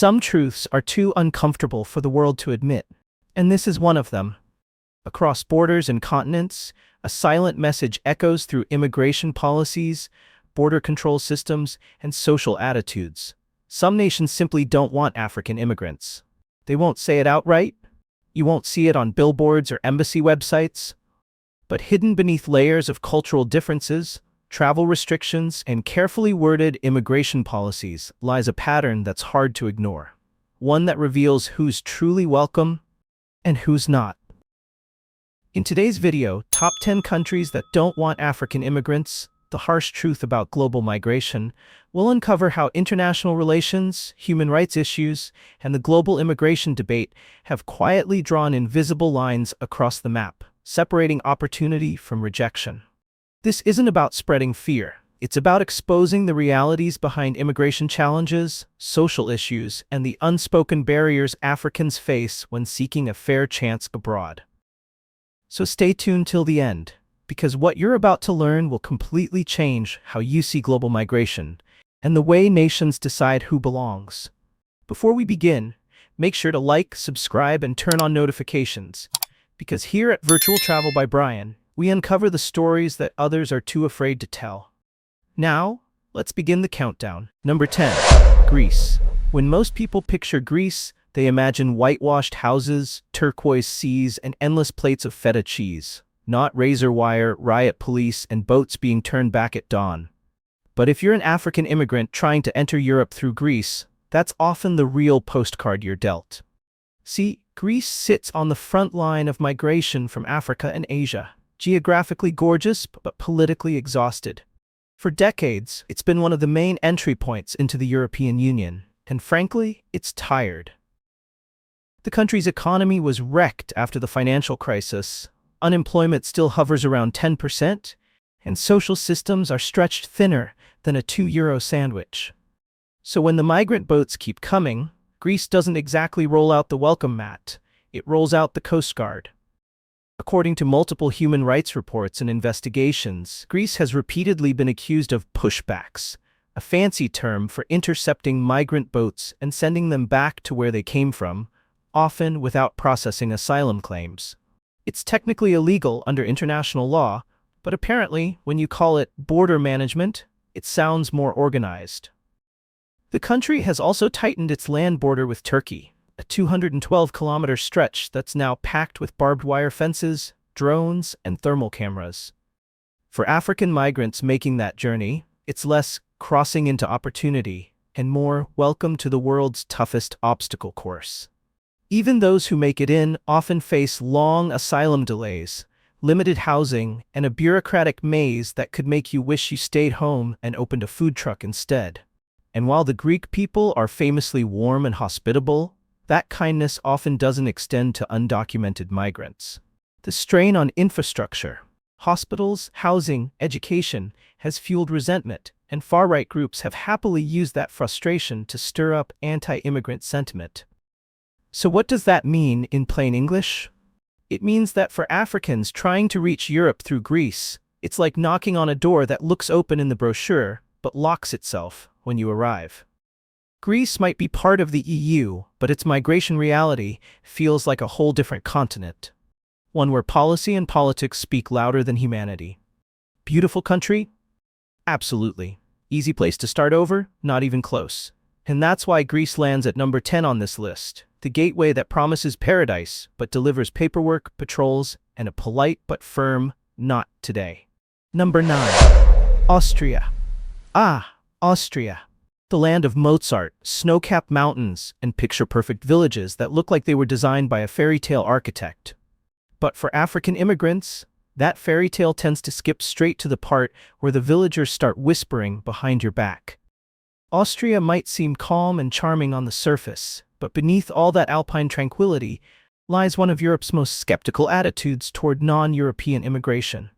Some truths are too uncomfortable for the world to admit, and this is one of them. Across borders and continents, a silent message echoes through immigration policies, border control systems, and social attitudes. Some nations simply don't want African immigrants. They won't say it outright. You won't see it on billboards or embassy websites. But hidden beneath layers of cultural differences, travel restrictions, and carefully worded immigration policies lies a pattern that's hard to ignore. One that reveals who's truly welcome and who's not. In today's video, Top 10 Countries That Don't Want African Immigrants, the harsh truth about global migration, we'll uncover how international relations, human rights issues, and the global immigration debate have quietly drawn invisible lines across the map, separating opportunity from rejection. This isn't about spreading fear. It's about exposing the realities behind immigration challenges, social issues, and the unspoken barriers Africans face when seeking a fair chance abroad. So stay tuned till the end, because what you're about to learn will completely change how you see global migration and the way nations decide who belongs. Before we begin, make sure to like, subscribe, and turn on notifications, because here at Virtual Travel by Brian, we uncover the stories that others are too afraid to tell. Now, let's begin the countdown. Number 10. Greece. When most people picture Greece, they imagine whitewashed houses, turquoise seas, and endless plates of feta cheese, not razor wire, riot police, and boats being turned back at dawn. But if you're an African immigrant trying to enter Europe through Greece, that's often the real postcard you're dealt. See, Greece sits on the front line of migration from Africa and Asia. Geographically gorgeous, but politically exhausted. For decades, it's been one of the main entry points into the European Union, and frankly, it's tired. The country's economy was wrecked after the financial crisis, unemployment still hovers around 10%, and social systems are stretched thinner than a €2 sandwich. So when the migrant boats keep coming, Greece doesn't exactly roll out the welcome mat, it rolls out the Coast Guard. According to multiple human rights reports and investigations, Greece has repeatedly been accused of pushbacks, a fancy term for intercepting migrant boats and sending them back to where they came from, often without processing asylum claims. It's technically illegal under international law, but apparently, when you call it border management, it sounds more organized. The country has also tightened its land border with Turkey, a 212-kilometer stretch that's now packed with barbed wire fences, drones, and thermal cameras. For African migrants making that journey, it's less crossing into opportunity and more welcome to the world's toughest obstacle course. Even those who make it in often face long asylum delays, limited housing, and a bureaucratic maze that could make you wish you stayed home and opened a food truck instead. And while the Greek people are famously warm and hospitable, that kindness often doesn't extend to undocumented migrants. The strain on infrastructure, hospitals, housing, education, has fueled resentment, and far-right groups have happily used that frustration to stir up anti-immigrant sentiment. So what does that mean in plain English? It means that for Africans trying to reach Europe through Greece, it's like knocking on a door that looks open in the brochure, but locks itself when you arrive. Greece might be part of the EU, but its migration reality feels like a whole different continent. One where policy and politics speak louder than humanity. Beautiful country? Absolutely. Easy place to start over? Not even close. And that's why Greece lands at number 10 on this list. The gateway that promises paradise, but delivers paperwork, patrols, and a polite but firm, not today. Number 9. Austria. Austria. The land of Mozart, snow-capped mountains, and picture-perfect villages that look like they were designed by a fairy tale architect. But for African immigrants, that fairy tale tends to skip straight to the part where the villagers start whispering behind your back. Austria might seem calm and charming on the surface, but beneath all that alpine tranquility lies one of Europe's most skeptical attitudes toward non-European immigration.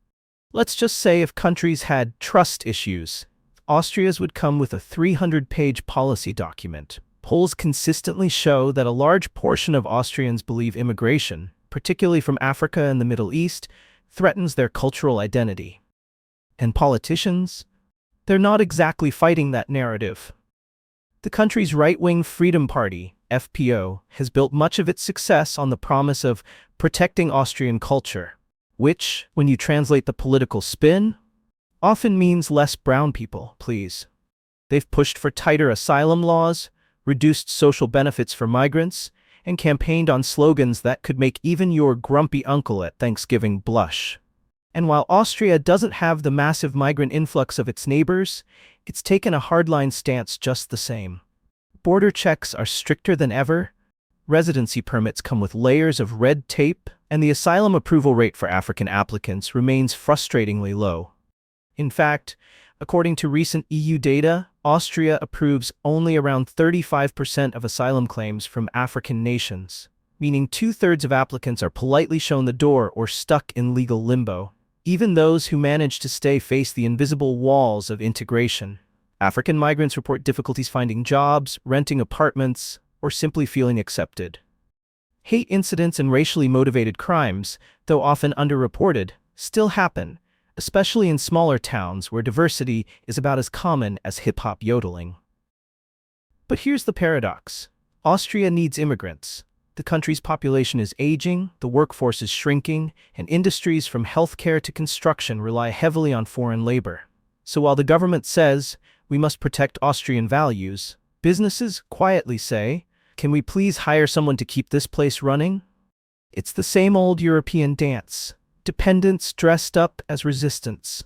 Let's just say if countries had trust issues, Austria's would come with a 300-page policy document. Polls consistently show that a large portion of Austrians believe immigration, particularly from Africa and the Middle East, threatens their cultural identity. And politicians? They're not exactly fighting that narrative. The country's right-wing Freedom Party, FPO, has built much of its success on the promise of protecting Austrian culture, which, when you translate the political spin, often means less brown people, please. They've pushed for tighter asylum laws, reduced social benefits for migrants, and campaigned on slogans that could make even your grumpy uncle at Thanksgiving blush. And while Austria doesn't have the massive migrant influx of its neighbors, it's taken a hardline stance just the same. Border checks are stricter than ever, residency permits come with layers of red tape, and the asylum approval rate for African applicants remains frustratingly low. In fact, according to recent EU data, Austria approves only around 35% of asylum claims from African nations, meaning 2/3 of applicants are politely shown the door or stuck in legal limbo. Even those who manage to stay face the invisible walls of integration. African migrants report difficulties finding jobs, renting apartments, or simply feeling accepted. Hate incidents and racially motivated crimes, though often underreported, still happen, especially in smaller towns where diversity is about as common as hip-hop yodeling. But here's the paradox. Austria needs immigrants. The country's population is aging, the workforce is shrinking, and industries from healthcare to construction rely heavily on foreign labor. So while the government says, we must protect Austrian values, businesses quietly say, can we please hire someone to keep this place running? It's the same old European dance. Dependence dressed up as resistance.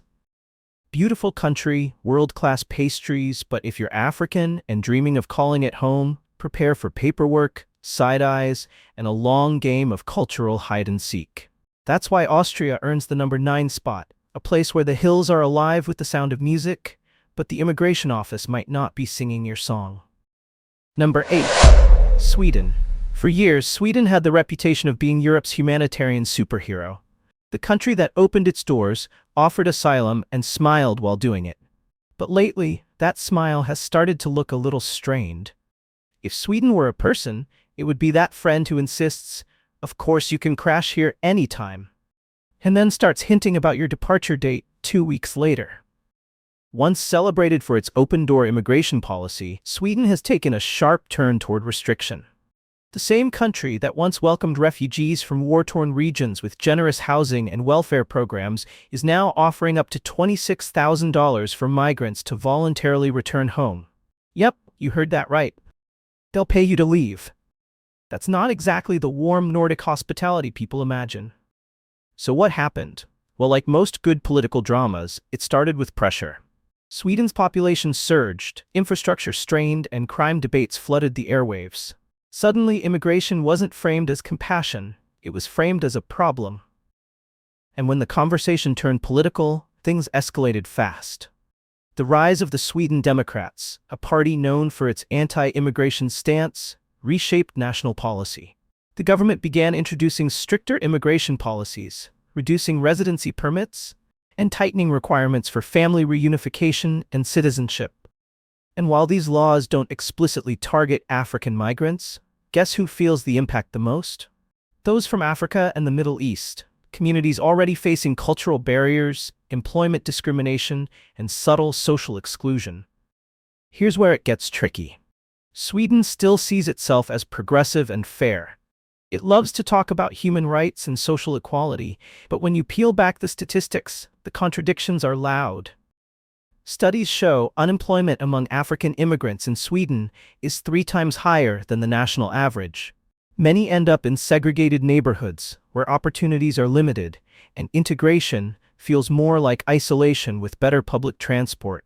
Beautiful country, world-class pastries, but if you're African and dreaming of calling it home, prepare for paperwork, side eyes, and a long game of cultural hide-and-seek. That's why Austria earns the number 9 spot, a place where the hills are alive with the sound of music, but the immigration office might not be singing your song. Number 8. Sweden. For years, Sweden had the reputation of being Europe's humanitarian superhero. The country that opened its doors, offered asylum, and smiled while doing it. But lately, that smile has started to look a little strained. If Sweden were a person, it would be that friend who insists, of course you can crash here anytime, and then starts hinting about your departure date 2 weeks later. Once celebrated for its open-door immigration policy, Sweden has taken a sharp turn toward restriction. The same country that once welcomed refugees from war-torn regions with generous housing and welfare programs is now offering up to $26,000 for migrants to voluntarily return home. Yep, you heard that right. They'll pay you to leave. That's not exactly the warm Nordic hospitality people imagine. So what happened? Well, like most good political dramas, it started with pressure. Sweden's population surged, infrastructure strained, and crime debates flooded the airwaves. Suddenly, immigration wasn't framed as compassion, it was framed as a problem. And when the conversation turned political, things escalated fast. The rise of the Sweden Democrats, a party known for its anti-immigration stance, reshaped national policy. The government began introducing stricter immigration policies, reducing residency permits, and tightening requirements for family reunification and citizenship. And while these laws don't explicitly target African migrants, guess who feels the impact the most? Those from Africa and the Middle East, communities already facing cultural barriers, employment discrimination, and subtle social exclusion. Here's where it gets tricky. Sweden still sees itself as progressive and fair. It loves to talk about human rights and social equality, but when you peel back the statistics, the contradictions are loud. Studies show unemployment among African immigrants in Sweden is 3 times higher than the national average. Many end up in segregated neighborhoods, where opportunities are limited, and integration feels more like isolation with better public transport.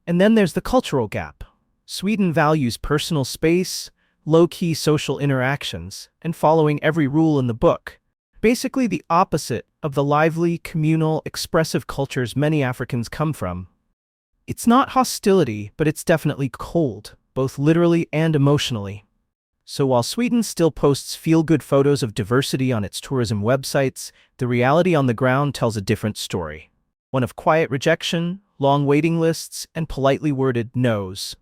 And then there's the cultural gap. Sweden values personal space, low-key social interactions, and following every rule in the book. Basically the opposite of the lively, communal, expressive cultures many Africans come from. It's not hostility, but it's definitely cold, both literally and emotionally. So while Sweden still posts feel-good photos of diversity on its tourism websites, the reality on the ground tells a different story. One of quiet rejection, long waiting lists, and politely worded no's.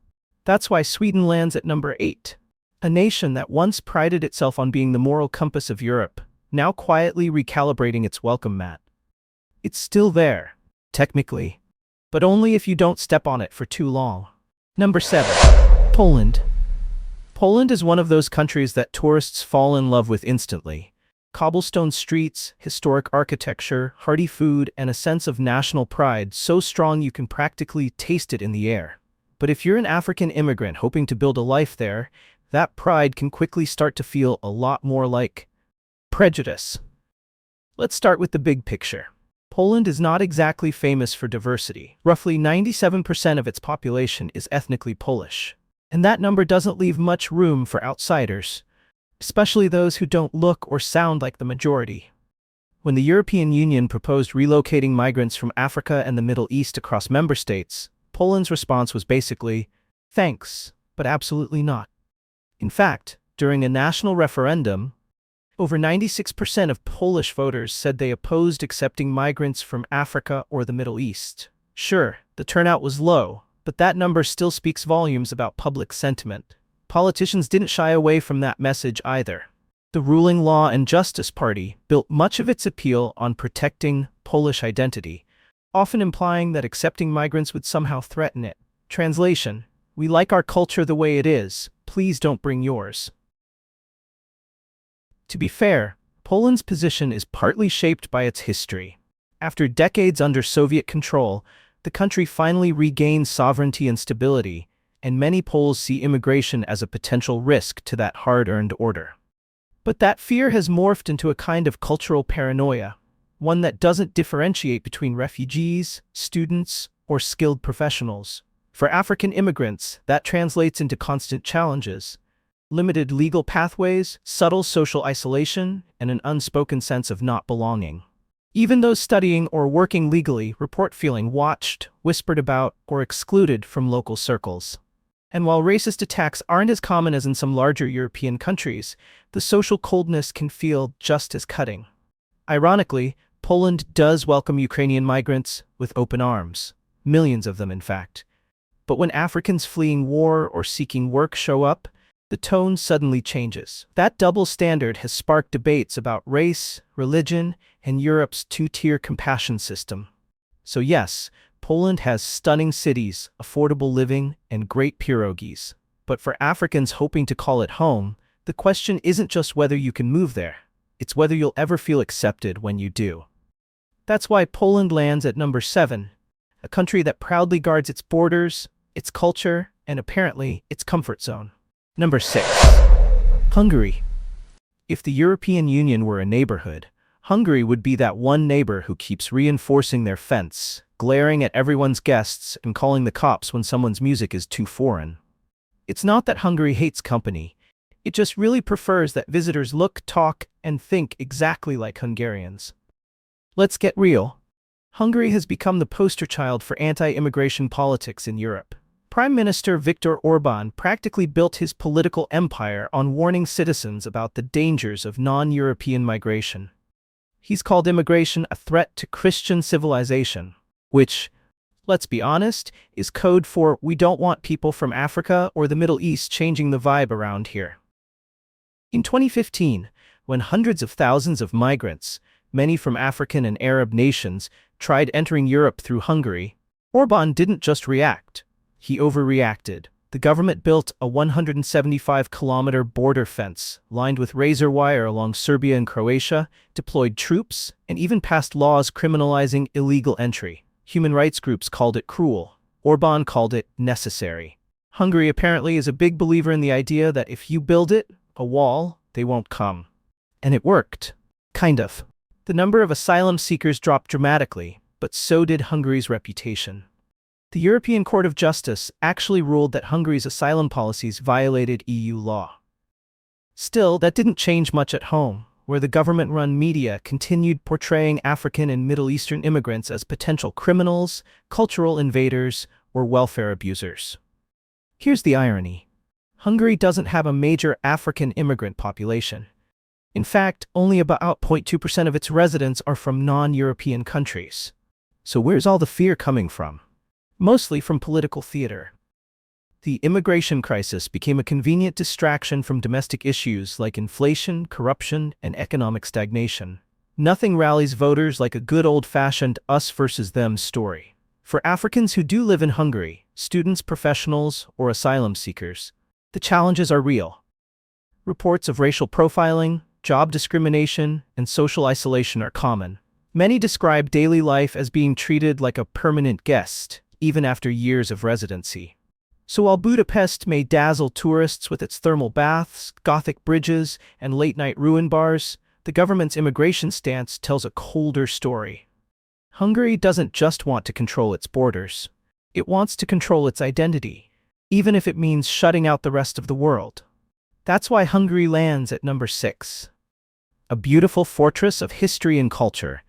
That's why Sweden lands at number 8. A nation that once prided itself on being the moral compass of Europe, now quietly recalibrating its welcome mat. It's still there, technically, but only if you don't step on it for too long. Number 7. Poland. Poland is one of those countries that tourists fall in love with instantly. Cobblestone streets, historic architecture, hearty food, and a sense of national pride so strong you can practically taste it in the air. But if you're an African immigrant hoping to build a life there, that pride can quickly start to feel a lot more like prejudice. Let's start with the big picture. Poland is not exactly famous for diversity. Roughly 97% of its population is ethnically Polish. And that number doesn't leave much room for outsiders, especially those who don't look or sound like the majority. When the European Union proposed relocating migrants from Africa and the Middle East across member states, Poland's response was basically, "Thanks, but absolutely not." In fact, during a national referendum, over 96% of Polish voters said they opposed accepting migrants from Africa or the Middle East. Sure, the turnout was low, but that number still speaks volumes about public sentiment. Politicians didn't shy away from that message either. The ruling Law and Justice Party built much of its appeal on protecting Polish identity, often implying that accepting migrants would somehow threaten it. Translation: we like our culture the way it is, please don't bring yours. To be fair, Poland's position is partly shaped by its history. After decades under Soviet control, the country finally regained sovereignty and stability, and many Poles see immigration as a potential risk to that hard-earned order. But that fear has morphed into a kind of cultural paranoia, one that doesn't differentiate between refugees, students, or skilled professionals. For African immigrants, that translates into constant challenges: limited legal pathways, subtle social isolation, and an unspoken sense of not belonging. Even those studying or working legally report feeling watched, whispered about, or excluded from local circles. And while racist attacks aren't as common as in some larger European countries, the social coldness can feel just as cutting. Ironically, Poland does welcome Ukrainian migrants with open arms, millions of them in fact. But when Africans fleeing war or seeking work show up, the tone suddenly changes. That double standard has sparked debates about race, religion, and Europe's two-tier compassion system. So yes, Poland has stunning cities, affordable living, and great pierogies. But for Africans hoping to call it home, the question isn't just whether you can move there. It's whether you'll ever feel accepted when you do. That's why Poland lands at number 7, a country that proudly guards its borders, its culture, and apparently its comfort zone. Number 6. Hungary. If the European Union were a neighborhood, Hungary would be that one neighbor who keeps reinforcing their fence, glaring at everyone's guests, and calling the cops when someone's music is too foreign. It's not that Hungary hates company, it just really prefers that visitors look, talk, and think exactly like Hungarians. Let's get real. Hungary has become the poster child for anti-immigration politics in Europe. Prime Minister Viktor Orbán practically built his political empire on warning citizens about the dangers of non-European migration. He's called immigration a threat to Christian civilization, which, let's be honest, is code for we don't want people from Africa or the Middle East changing the vibe around here. In 2015, when hundreds of thousands of migrants, many from African and Arab nations, tried entering Europe through Hungary, Orbán didn't just react. He overreacted. The government built a 175-kilometer border fence, lined with razor wire along Serbia and Croatia, deployed troops, and even passed laws criminalizing illegal entry. Human rights groups called it cruel. Orbán called it necessary. Hungary apparently is a big believer in the idea that if you build it, a wall, they won't come. And it worked. Kind of. The number of asylum seekers dropped dramatically, but so did Hungary's reputation. The European Court of Justice actually ruled that Hungary's asylum policies violated EU law. Still, that didn't change much at home, where the government-run media continued portraying African and Middle Eastern immigrants as potential criminals, cultural invaders, or welfare abusers. Here's the irony. Hungary doesn't have a major African immigrant population. In fact, only about 0.2% of its residents are from non-European countries. So where's all the fear coming from? Mostly from political theater. The immigration crisis became a convenient distraction from domestic issues like inflation, corruption, and economic stagnation. Nothing rallies voters like a good old-fashioned us versus them story. For Africans who do live in Hungary, students, professionals, or asylum seekers. The challenges are real. Reports of racial profiling, job discrimination, and social isolation are common. Many describe daily life as being treated like a permanent guest, even after years of residency. So while Budapest may dazzle tourists with its thermal baths, Gothic bridges, and late-night ruin bars, the government's immigration stance tells a colder story. Hungary doesn't just want to control its borders. It wants to control its identity, even if it means shutting out the rest of the world. That's why Hungary lands at number 6. A beautiful fortress of history and culture,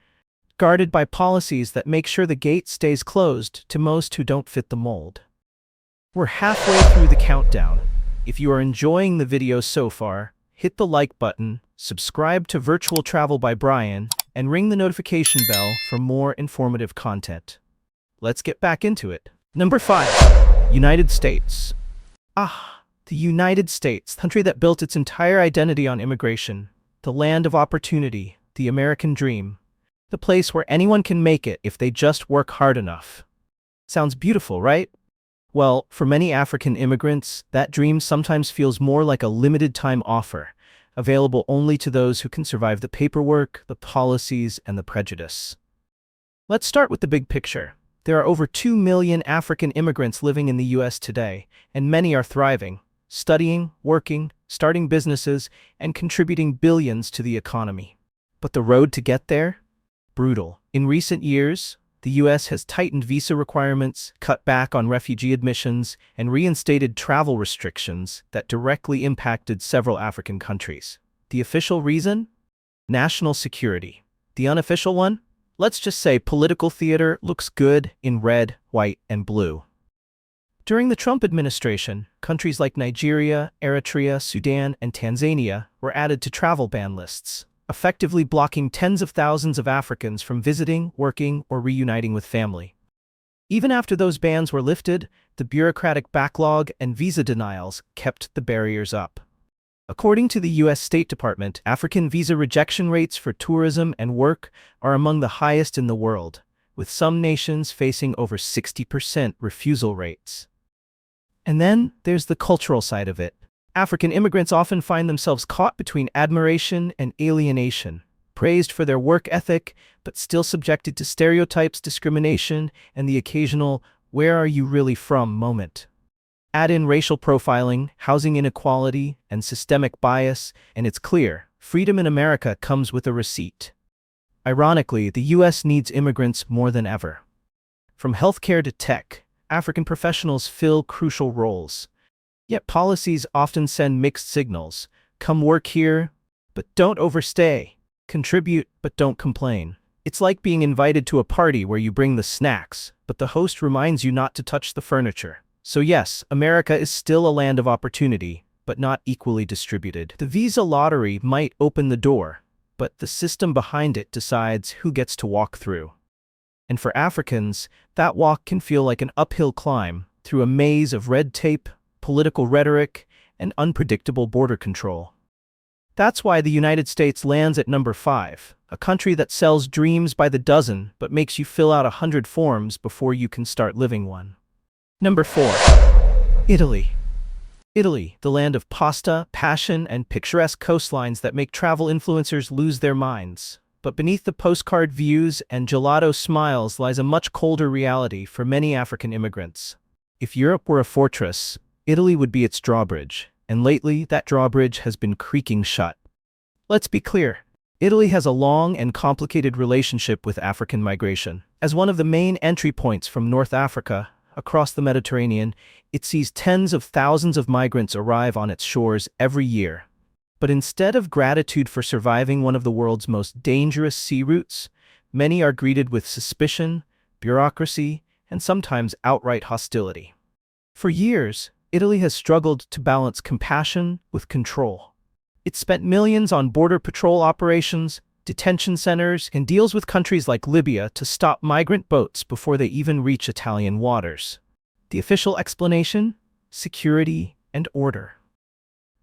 guarded by policies that make sure the gate stays closed to most who don't fit the mold. We're halfway through the countdown. If you are enjoying the video so far, hit the like button, subscribe to Virtual Travel by Brian, and ring the notification bell for more informative content. Let's get back into it. Number 5. United States. The United States, the country that built its entire identity on immigration, the land of opportunity, the American dream, the place where anyone can make it if they just work hard enough. Sounds beautiful, right? Well, for many African immigrants, that dream sometimes feels more like a limited-time offer, available only to those who can survive the paperwork, the policies, and the prejudice. Let's start with the big picture. There are over 2 million African immigrants living in the U.S. today, and many are thriving, studying, working, starting businesses, and contributing billions to the economy. But the road to get there? Brutal. In recent years, the U.S. has tightened visa requirements, cut back on refugee admissions, and reinstated travel restrictions that directly impacted several African countries. The official reason? National security. The unofficial one? Let's just say political theater looks good in red, white, and blue. During the Trump administration, countries like Nigeria, Eritrea, Sudan, and Tanzania were added to travel ban lists, effectively blocking tens of thousands of Africans from visiting, working, or reuniting with family. Even after those bans were lifted, the bureaucratic backlog and visa denials kept the barriers up. According to the U.S. State Department, African visa rejection rates for tourism and work are among the highest in the world, with some nations facing over 60% refusal rates. And then there's the cultural side of it. African immigrants often find themselves caught between admiration and alienation, praised for their work ethic, but still subjected to stereotypes, discrimination, and the occasional "where are you really from" moment. Add in racial profiling, housing inequality, and systemic bias, and it's clear, freedom in America comes with a receipt. Ironically, the U.S. needs immigrants more than ever. From healthcare to tech, African professionals fill crucial roles. Yet policies often send mixed signals. Come work here, but don't overstay. Contribute, but don't complain. It's like being invited to a party where you bring the snacks, but the host reminds you not to touch the furniture. So yes, America is still a land of opportunity, but not equally distributed. The visa lottery might open the door, but the system behind it decides who gets to walk through. And for Africans, that walk can feel like an uphill climb through a maze of red tape, political rhetoric, and unpredictable border control. That's why the United States lands at number 5, a country that sells dreams by the dozen but makes you fill out 100 forms before you can start living one. Number 4. Italy. Italy, the land of pasta, passion, and picturesque coastlines that make travel influencers lose their minds. But beneath the postcard views and gelato smiles lies a much colder reality for many African immigrants. If Europe were a fortress, Italy would be its drawbridge, and lately that drawbridge has been creaking shut. Let's be clear. Italy has a long and complicated relationship with African migration. As one of the main entry points from North Africa, across the Mediterranean, it sees tens of thousands of migrants arrive on its shores every year. But instead of gratitude for surviving one of the world's most dangerous sea routes, many are greeted with suspicion, bureaucracy, and sometimes outright hostility. For years, Italy has struggled to balance compassion with control. It spent millions on border patrol operations, detention centers, and deals with countries like Libya to stop migrant boats before they even reach Italian waters. The official explanation? Security and order.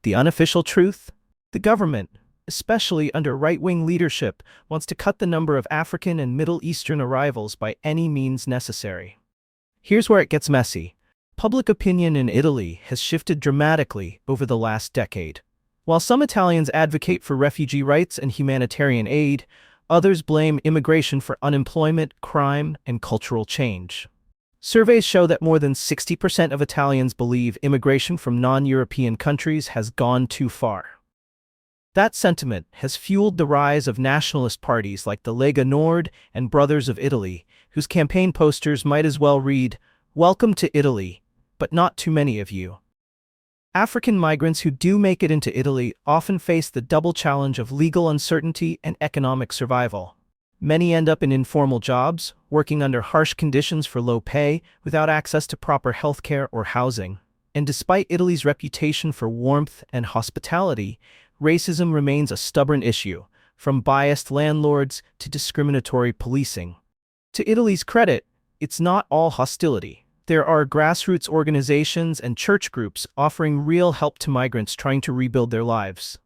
The unofficial truth? The government, especially under right-wing leadership, wants to cut the number of African and Middle Eastern arrivals by any means necessary. Here's where it gets messy. Public opinion in Italy has shifted dramatically over the last decade. While some Italians advocate for refugee rights and humanitarian aid, others blame immigration for unemployment, crime, and cultural change. Surveys show that more than 60% of Italians believe immigration from non-European countries has gone too far. That sentiment has fueled the rise of nationalist parties like the Lega Nord and Brothers of Italy, whose campaign posters might as well read, "Welcome to Italy, but not too many of you." African migrants who do make it into Italy often face the double challenge of legal uncertainty and economic survival. Many end up in informal jobs, working under harsh conditions for low pay, without access to proper healthcare or housing. And despite Italy's reputation for warmth and hospitality, racism remains a stubborn issue, from biased landlords to discriminatory policing. To Italy's credit, it's not all hostility. There are grassroots organizations and church groups offering real help to migrants trying to rebuild their lives.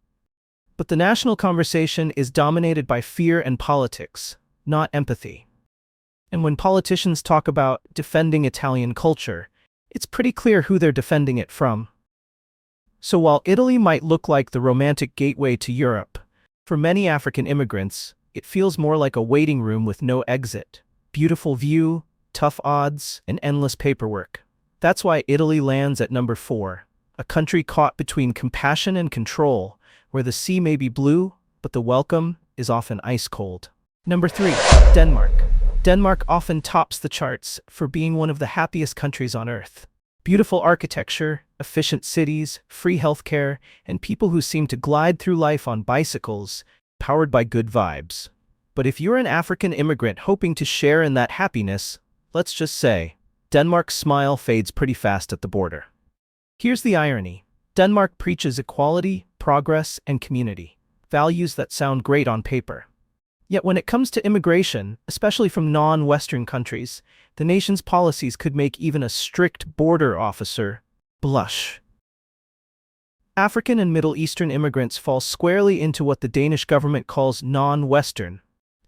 But the national conversation is dominated by fear and politics, not empathy. And when politicians talk about defending Italian culture, it's pretty clear who they're defending it from. So while Italy might look like the romantic gateway to Europe, for many African immigrants, it feels more like a waiting room with no exit. Beautiful view, tough odds, and endless paperwork. That's why Italy lands at number 4, a country caught between compassion and control, where the sea may be blue, but the welcome is often ice cold. Number 3, Denmark. Denmark often tops the charts for being one of the happiest countries on earth. Beautiful architecture, efficient cities, free healthcare, and people who seem to glide through life on bicycles, powered by good vibes. But if you're an African immigrant hoping to share in that happiness, let's just say, Denmark's smile fades pretty fast at the border. Here's the irony. Denmark preaches equality, progress, and community, values that sound great on paper. Yet when it comes to immigration, especially from non-Western countries, the nation's policies could make even a strict border officer blush. African and Middle Eastern immigrants fall squarely into what the Danish government calls non-Western.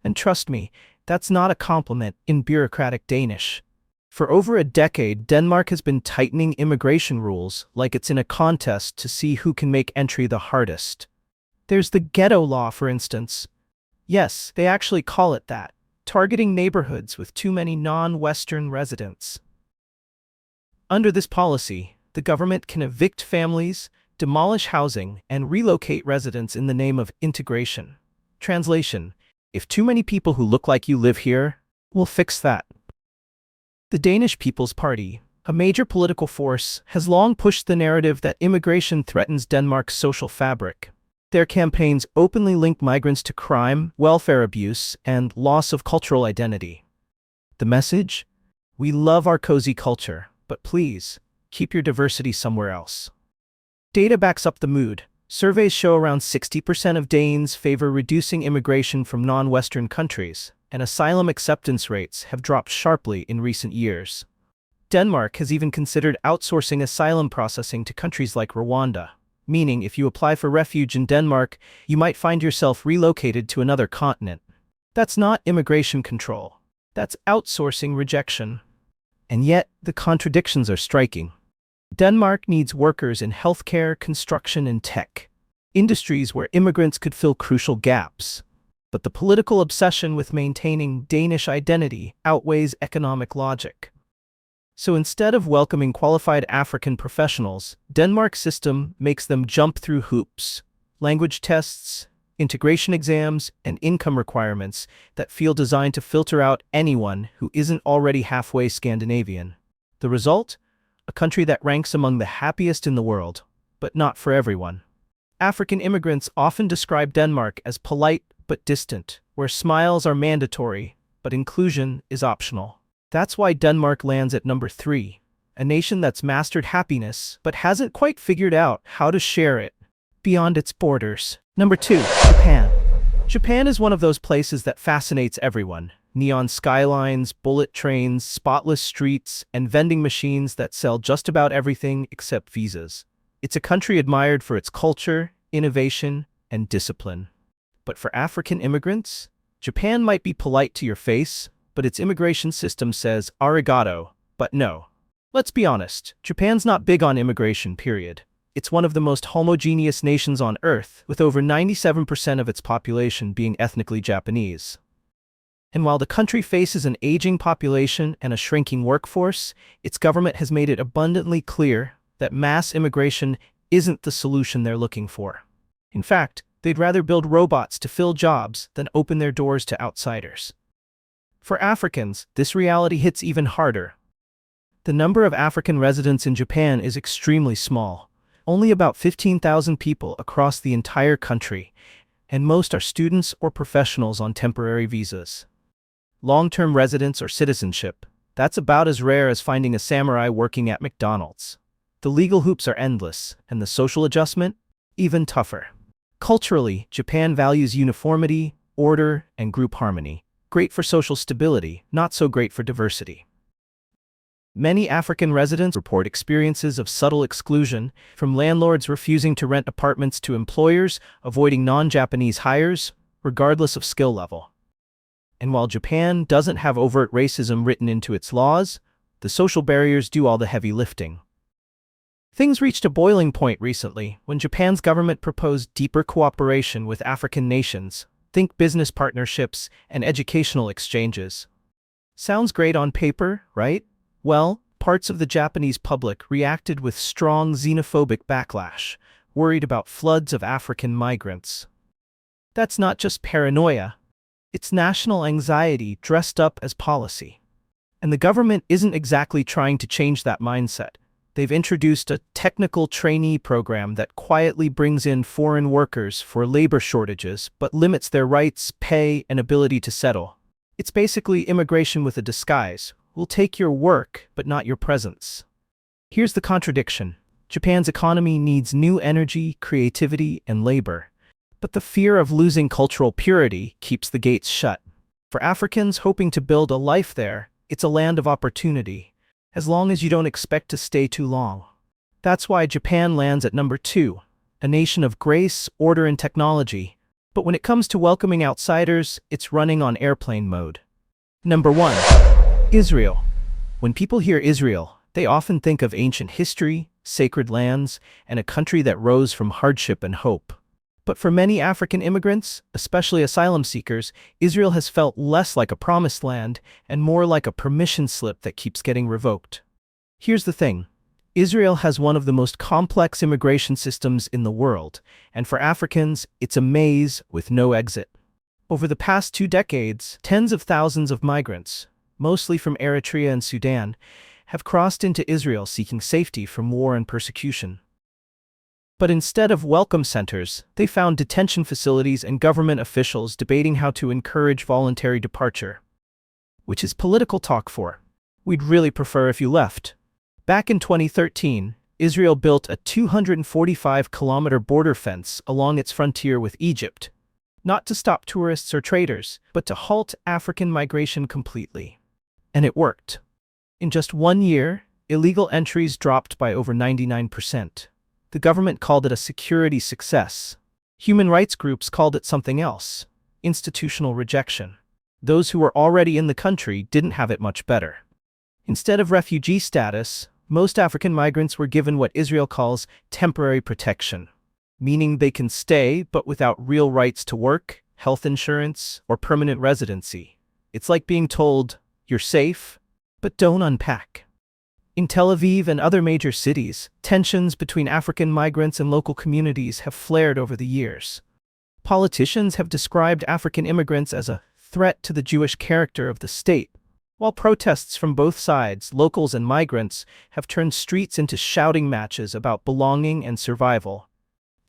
And trust me, that's not a compliment in bureaucratic Danish. For over a decade, Denmark has been tightening immigration rules like it's in a contest to see who can make entry the hardest. There's the ghetto law, for instance. Yes, they actually call it that, targeting neighborhoods with too many non-Western residents. Under this policy, the government can evict families, demolish housing, and relocate residents in the name of integration. Translation: if too many people who look like you live here, we'll fix that. The Danish People's Party, a major political force, has long pushed the narrative that immigration threatens Denmark's social fabric. Their campaigns openly link migrants to crime, welfare abuse, and loss of cultural identity. The message? We love our cozy culture, but please, keep your diversity somewhere else. Data backs up the mood. Surveys show around 60% of Danes favor reducing immigration from non-Western countries, and asylum acceptance rates have dropped sharply in recent years. Denmark has even considered outsourcing asylum processing to countries like Rwanda, meaning if you apply for refuge in Denmark, you might find yourself relocated to another continent. That's not immigration control. That's outsourcing rejection. And yet, the contradictions are striking. Denmark needs workers in healthcare, construction, and tech, industries where immigrants could fill crucial gaps. But the political obsession with maintaining Danish identity outweighs economic logic. So instead of welcoming qualified African professionals, Denmark's system makes them jump through hoops, language tests, integration exams, and income requirements that feel designed to filter out anyone who isn't already halfway Scandinavian. The result? A country that ranks among the happiest in the world, but not for everyone. African immigrants often describe Denmark as polite but distant, where smiles are mandatory, but inclusion is optional. That's why Denmark lands at number 3, a nation that's mastered happiness but hasn't quite figured out how to share it beyond its borders. Number 2, Japan. Japan is one of those places that fascinates everyone. Neon skylines, bullet trains, spotless streets, and vending machines that sell just about everything except visas. It's a country admired for its culture, innovation, and discipline. But for African immigrants, Japan might be polite to your face, but its immigration system says arigato, but no. Let's be honest, Japan's not big on immigration, period. It's one of the most homogeneous nations on Earth, with over 97% of its population being ethnically Japanese. And while the country faces an aging population and a shrinking workforce, its government has made it abundantly clear that mass immigration isn't the solution they're looking for. In fact, they'd rather build robots to fill jobs than open their doors to outsiders. For Africans, this reality hits even harder. The number of African residents in Japan is extremely small, only about 15,000 people across the entire country, and most are students or professionals on temporary visas. Long-term residence or citizenship, that's about as rare as finding a samurai working at McDonald's. The legal hoops are endless, and the social adjustment, even tougher. Culturally, Japan values uniformity, order, and group harmony. Great for social stability, not so great for diversity. Many African residents report experiences of subtle exclusion, from landlords refusing to rent apartments to employers avoiding non-Japanese hires, regardless of skill level. And while Japan doesn't have overt racism written into its laws, the social barriers do all the heavy lifting. Things reached a boiling point recently when Japan's government proposed deeper cooperation with African nations, think business partnerships and educational exchanges. Sounds great on paper, right? Well, parts of the Japanese public reacted with strong xenophobic backlash, worried about floods of African migrants. That's not just paranoia. It's national anxiety dressed up as policy. And the government isn't exactly trying to change that mindset. They've introduced a technical trainee program that quietly brings in foreign workers for labor shortages but limits their rights, pay, and ability to settle. It's basically immigration with a disguise. We'll take your work, but not your presence. Here's the contradiction. Japan's economy needs new energy, creativity, and labor. But the fear of losing cultural purity keeps the gates shut. For Africans hoping to build a life there, it's a land of opportunity, as long as you don't expect to stay too long. That's why Japan lands at number 2, a nation of grace, order, and technology. But when it comes to welcoming outsiders, it's running on airplane mode. Number 1. Israel. When people hear Israel, they often think of ancient history, sacred lands, and a country that rose from hardship and hope. But for many African immigrants, especially asylum seekers, Israel has felt less like a promised land and more like a permission slip that keeps getting revoked. Here's the thing. Israel has one of the most complex immigration systems in the world, and for Africans, it's a maze with no exit. Over the past 2 decades, tens of thousands of migrants, mostly from Eritrea and Sudan, have crossed into Israel seeking safety from war and persecution. But instead of welcome centers, they found detention facilities and government officials debating how to encourage voluntary departure. Which is political talk for. We'd really prefer if you left. Back in 2013, Israel built a 245-kilometer border fence along its frontier with Egypt, not to stop tourists or traders, but to halt African migration completely. And it worked. In just 1 year, illegal entries dropped by over 99%. The government called it a security success. Human rights groups called it something else: institutional rejection. Those who were already in the country didn't have it much better. Instead of refugee status, most African migrants were given what Israel calls temporary protection, meaning they can stay but without real rights to work, health insurance, or permanent residency. It's like being told, you're safe, but don't unpack. In Tel Aviv and other major cities, tensions between African migrants and local communities have flared over the years. Politicians have described African immigrants as a threat to the Jewish character of the state, while protests from both sides, locals and migrants, have turned streets into shouting matches about belonging and survival.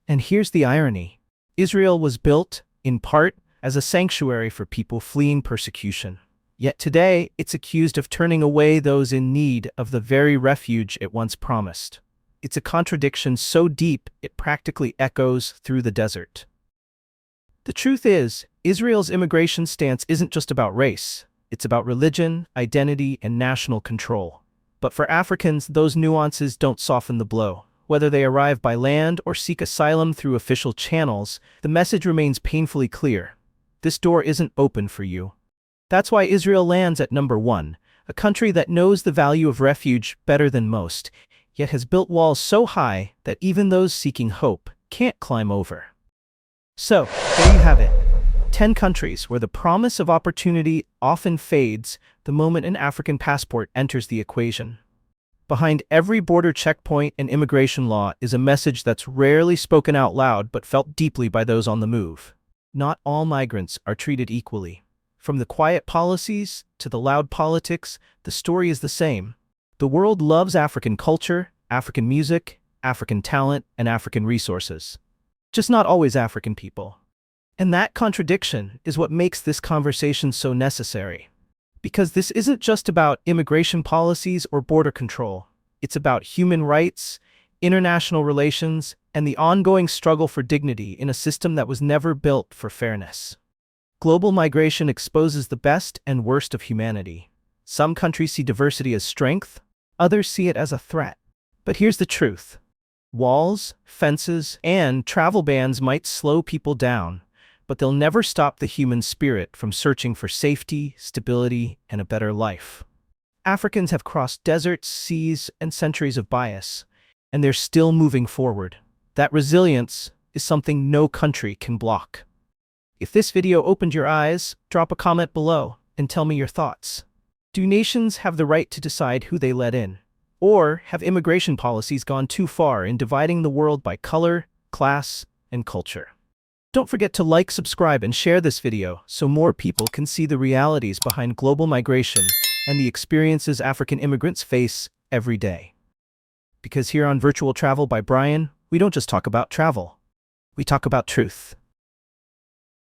And here's the irony. Israel was built, in part, as a sanctuary for people fleeing persecution. Yet today, it's accused of turning away those in need of the very refuge it once promised. It's a contradiction so deep it practically echoes through the desert. The truth is, Israel's immigration stance isn't just about race. It's about religion, identity, and national control. But for Africans, those nuances don't soften the blow. Whether they arrive by land or seek asylum through official channels, the message remains painfully clear. This door isn't open for you. That's why Israel lands at number 1, a country that knows the value of refuge better than most, yet has built walls so high that even those seeking hope can't climb over. So, there you have it. 10 countries where the promise of opportunity often fades the moment an African passport enters the equation. Behind every border checkpoint and immigration law is a message that's rarely spoken out loud but felt deeply by those on the move. Not all migrants are treated equally. From the quiet policies to the loud politics, the story is the same. The world loves African culture, African music, African talent, and African resources. Just not always African people. And that contradiction is what makes this conversation so necessary. Because this isn't just about immigration policies or border control. It's about human rights, international relations, and the ongoing struggle for dignity in a system that was never built for fairness. Global migration exposes the best and worst of humanity. Some countries see diversity as strength, others see it as a threat. But here's the truth. Walls, fences, and travel bans might slow people down, but they'll never stop the human spirit from searching for safety, stability, and a better life. Africans have crossed deserts, seas, and centuries of bias, and they're still moving forward. That resilience is something no country can block. If this video opened your eyes, drop a comment below and tell me your thoughts. Do nations have the right to decide who they let in? Or have immigration policies gone too far in dividing the world by color, class, and culture? Don't forget to like, subscribe, and share this video so more people can see the realities behind global migration and the experiences African immigrants face every day. Because here on Virtual Travel by Brian, we don't just talk about travel. We talk about truth.